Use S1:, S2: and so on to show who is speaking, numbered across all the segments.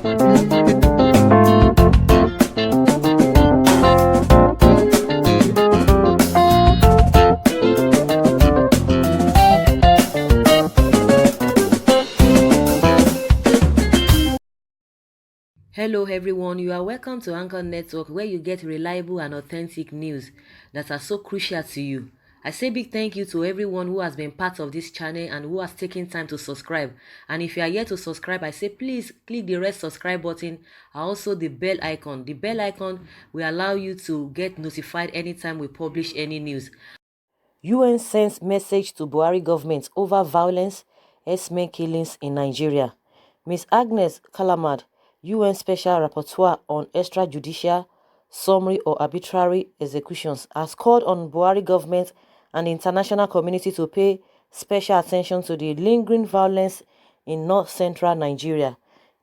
S1: Hello, everyone. You are welcome to Anchor Network, where you get reliable and authentic news that are so crucial to you. I say big thank you to everyone who has been part of this channel and who has taken time to subscribe. And if you are yet to subscribe, I say please click the red subscribe button and also the bell icon. The bell icon will allow you to get notified anytime we publish any news. UN sends message to Buhari government over violence, herdsmen killings in Nigeria. Ms. Agnes Kalamad, UN Special Rapporteur on Extrajudicial, Summary or Arbitrary Executions, has called on Buhari government and the international community to pay special attention to the lingering violence in north-central Nigeria.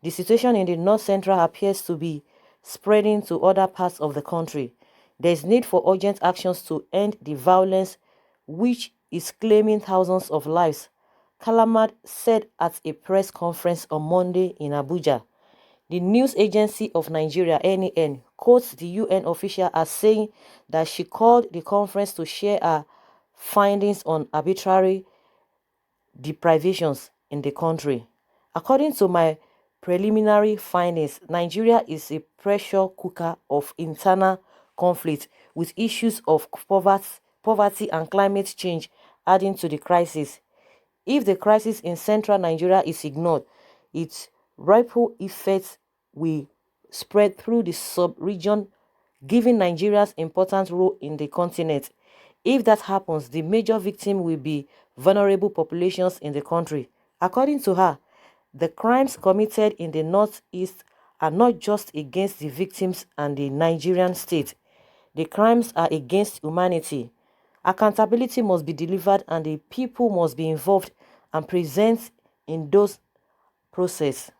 S1: The situation in the north-central appears to be spreading to other parts of the country. There is need for urgent actions to end the violence which is claiming thousands of lives, Kalamad said at a press conference on Monday in Abuja. The news agency of Nigeria, NAN, quotes the UN official as saying that she called the conference to share her findings on arbitrary deprivations in the country. According to my preliminary findings, Nigeria is a pressure cooker of internal conflict, with issues of poverty and climate change adding to the crisis. If the crisis in central Nigeria is ignored, its ripple effects will spread through the sub-region, giving Nigeria's important role in the continent. If that happens, the major victim will be vulnerable populations in the country. According to her, the crimes committed in the northeast are not just against the victims and the Nigerian state. The crimes are against humanity. Accountability must be delivered and the people must be involved and present in those process.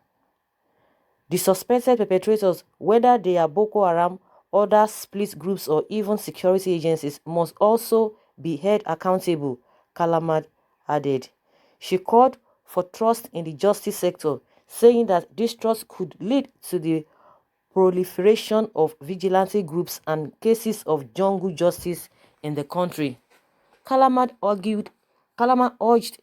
S1: The suspected perpetrators, whether they are Boko Haram, other split groups or even security agencies, must also be held accountable, Kalamad added. She called for trust in the justice sector, saying that this trust could lead to the proliferation of vigilante groups and cases of jungle justice in the country. Kalamad argued, Kalama urged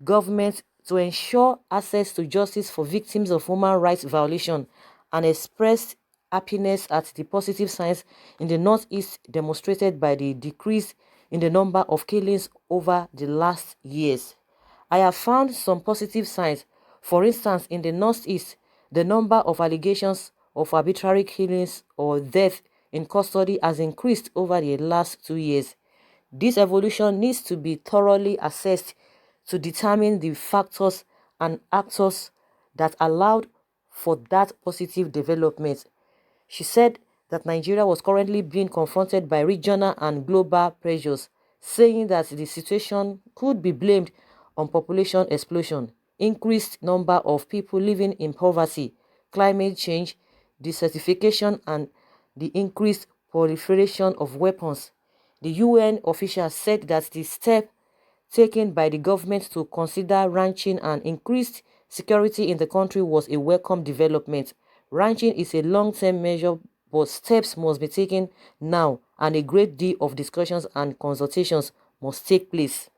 S1: government to ensure access to justice for victims of human rights violation and expressed happiness at the positive signs in the northeast demonstrated by the decrease in the number of killings over the last years. I have found some positive signs. For instance, in the northeast, the number of allegations of arbitrary killings or death in custody has increased over the last 2 years. This evolution needs to be thoroughly assessed to determine the factors and actors that allowed for that positive development. She said that Nigeria was currently being confronted by regional and global pressures, saying that the situation could be blamed on population explosion, increased number of people living in poverty, climate change, desertification, and the increased proliferation of weapons. The UN official said that the step taken by the government to consider ranching and increased security in the country was a welcome development. Ranching is a long-term measure, but steps must be taken now and a great deal of discussions and consultations must take place.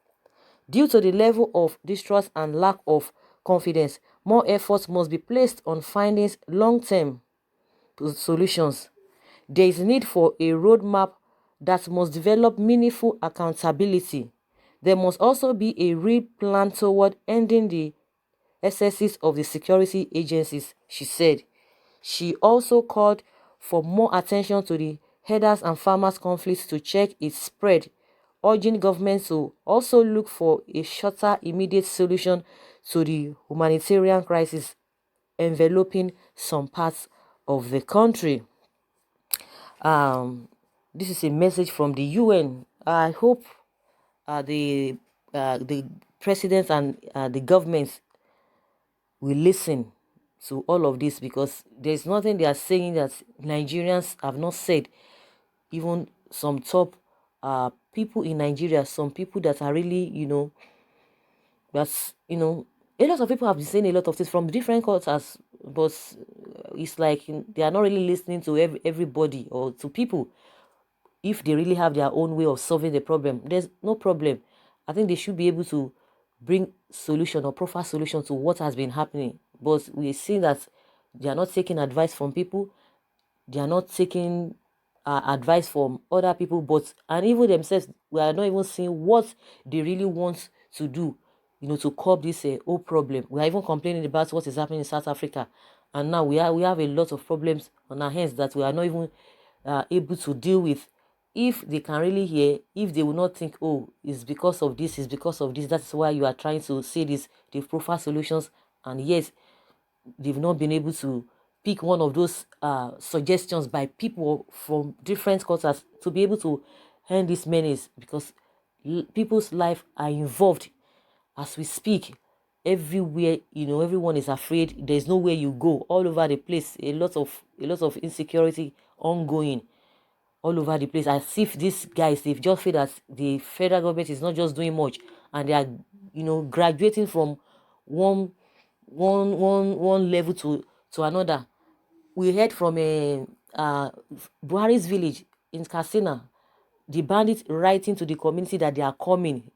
S1: Due to the level of distrust and lack of confidence, more efforts must be placed on finding long-term solutions. There is need for a roadmap that must develop meaningful accountability. There must also be a real plan toward ending the excesses of the security agencies, she said. She also called for more attention to the herders and farmers conflicts to check its spread, urging governments to also look for a shorter immediate solution to the humanitarian crisis enveloping some parts of the country. Um, this is a message from the UN. I hope the presidents and the governments will listen to all of this, because there's nothing they are saying that Nigerians have not said. Even some top people in Nigeria, some people that are really, that's, a lot of people have been saying a lot of things from different cultures, but It's like they are not really listening to everybody or to people. If they really have their own way of solving the problem, there's no problem. I think they should be able to bring solution or proper solution to what has been happening. But we see that they are not taking advice from people. They are not taking advice from other people, but and even themselves, we are not even seeing what they really want to do, to curb this whole problem. We are even complaining about what is happening in South Africa, and now we have a lot of problems on our hands that we are not even able to deal with. If they can really hear, if they will not think, oh, it's because of this, it's because of this, that's why you are trying to say this, the proper solutions, and yes, they've not been able to pick one of those suggestions by people from different quarters to be able to end this menace, because people's life are involved as we speak. Everywhere, everyone is afraid. There's nowhere you go, all over the place, a lot of insecurity ongoing all over the place, as if these guys, they've just feel that the federal government is not just doing much, and they are graduating from one one level to another. We heard from a Buhari's village in Katsina, the bandits writing to the community that they are coming,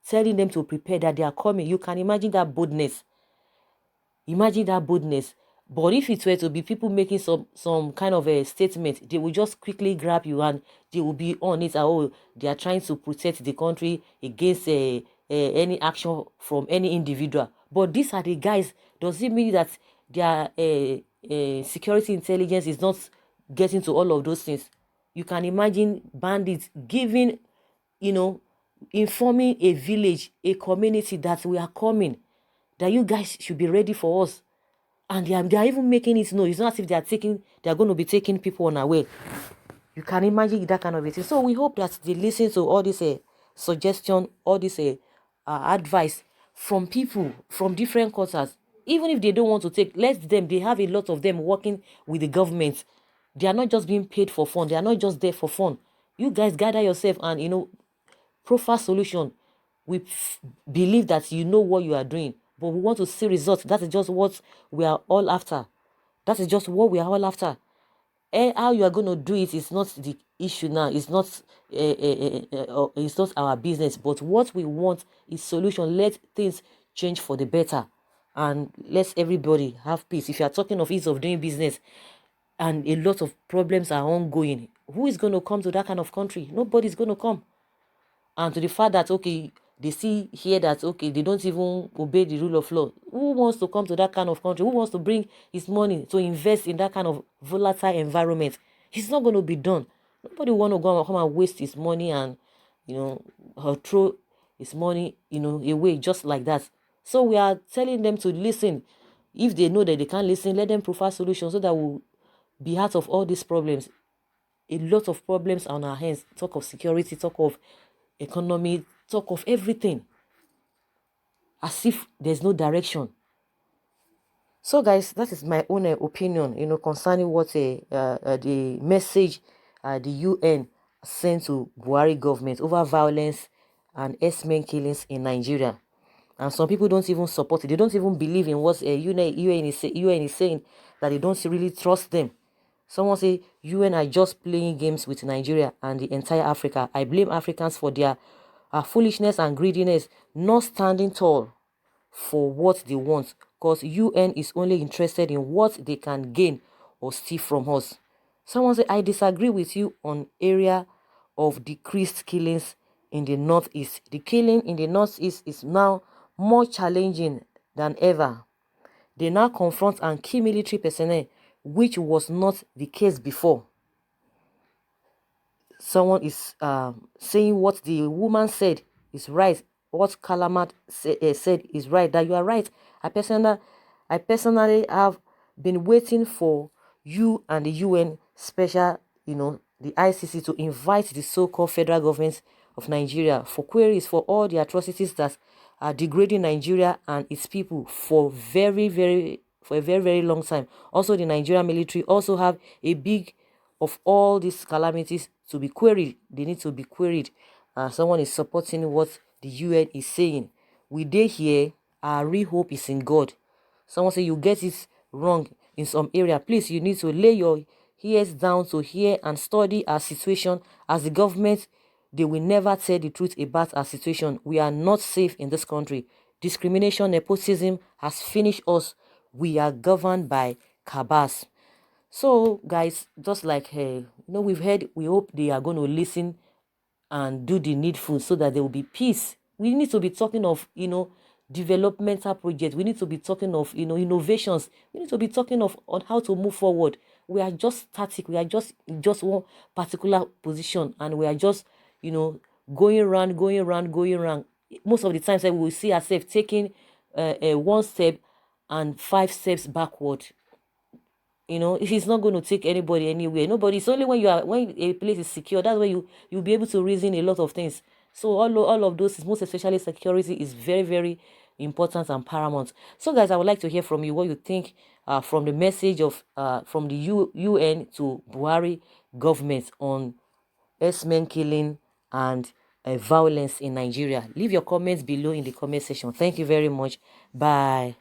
S1: telling them to prepare, that they are coming. You can imagine that boldness. Imagine that boldness. But if it were to be people making some kind of a statement, they will just quickly grab you and they will be on it. Oh, they are trying to protect the country against any action from any individual. But these are the guys. Does it mean that their security intelligence is not getting to all of those things? You can imagine bandits giving, informing a village, a community that we are coming, that you guys should be ready for us. And they are even making it known. It's not as if they are going to be taking people unaware. You can imagine that kind of a thing. So we hope that they listen to all this suggestion, all this advice from people from different quarters. Even if they don't want to take, let them. They have a lot of them working with the government. They are not just being paid for fun. They are not just there for fun. You guys gather yourself and profile solution. We believe that you know what you are doing, but we want to see results. That is just what we are all after. That is just what we are all after. How you are going to do it is not the issue now. It's not our business. But what we want is solution. Let things change for the better, and let everybody have peace. If you are talking of ease of doing business, and a lot of problems are ongoing, who is going to come to that kind of country? Nobody's going to come. And to the fact that, okay, they see here that, okay, they don't even obey the rule of law. Who wants to come to that kind of country? Who wants to bring his money to invest in that kind of volatile environment? It's not going to be done. Nobody want to go and come and waste his money and, throw his money, away just like that. So we are telling them to listen. If they know that they can't listen, let them provide solutions so that we'll be out of all these problems. A lot of problems on our hands. Talk of security, talk of economy, talk of everything, as if there's no direction. So guys, that is my own opinion, concerning what the message the UN sent to Buhari government over violence and S-men killings in Nigeria. And some people don't even support it. They don't even believe in what UN is saying, that they don't really trust them. Someone say UN are just playing games with Nigeria and the entire Africa. I blame Africans for their foolishness and greediness, not standing tall for what they want, because UN is only interested in what they can gain or steal from us. Someone say, I disagree with you on area of decreased killings in the Northeast. The killing in the Northeast is now more challenging than ever. They now confront and kill military personnel, which was not the case before. Someone is saying what the woman said is right. What Kalamat said is right. That you are right. I personally have been waiting for you and the UN special, the ICC, to invite the so-called federal government of Nigeria for queries for all the atrocities that are degrading Nigeria and its people for a very, very long time. Also, the Nigerian military also have a big of all these calamities to be queried. They need to be queried. Someone is supporting what the UN is saying. We dey here, our real hope is in God. Someone say you get it wrong. in some area. Please, you need to lay your ears down to hear and study our situation. As the government, they will never tell the truth about our situation. We are not safe in this country. Discrimination, nepotism has finished us. We are governed by cabals. So, guys, just like we've heard, we hope they are going to listen and do the needful so that there will be peace. We need to be talking of, developmental projects. We need to be talking of, innovations. We need to be talking of on how to move forward. We are just static. We are just one particular position, and we are just, going around, going around, going around. Most of the times, we will see ourselves taking one step and 5 steps backward. It's not going to take anybody anywhere. Nobody. It's only when a place is secure, that's when you'll be able to reason a lot of things. So all of those, most especially security, is very, very important and paramount. So guys, I would like to hear from you what you think from the message of from the UN to Buhari government on S-men killing and violence in Nigeria. Leave your comments below in the comment section. Thank you very much. Bye.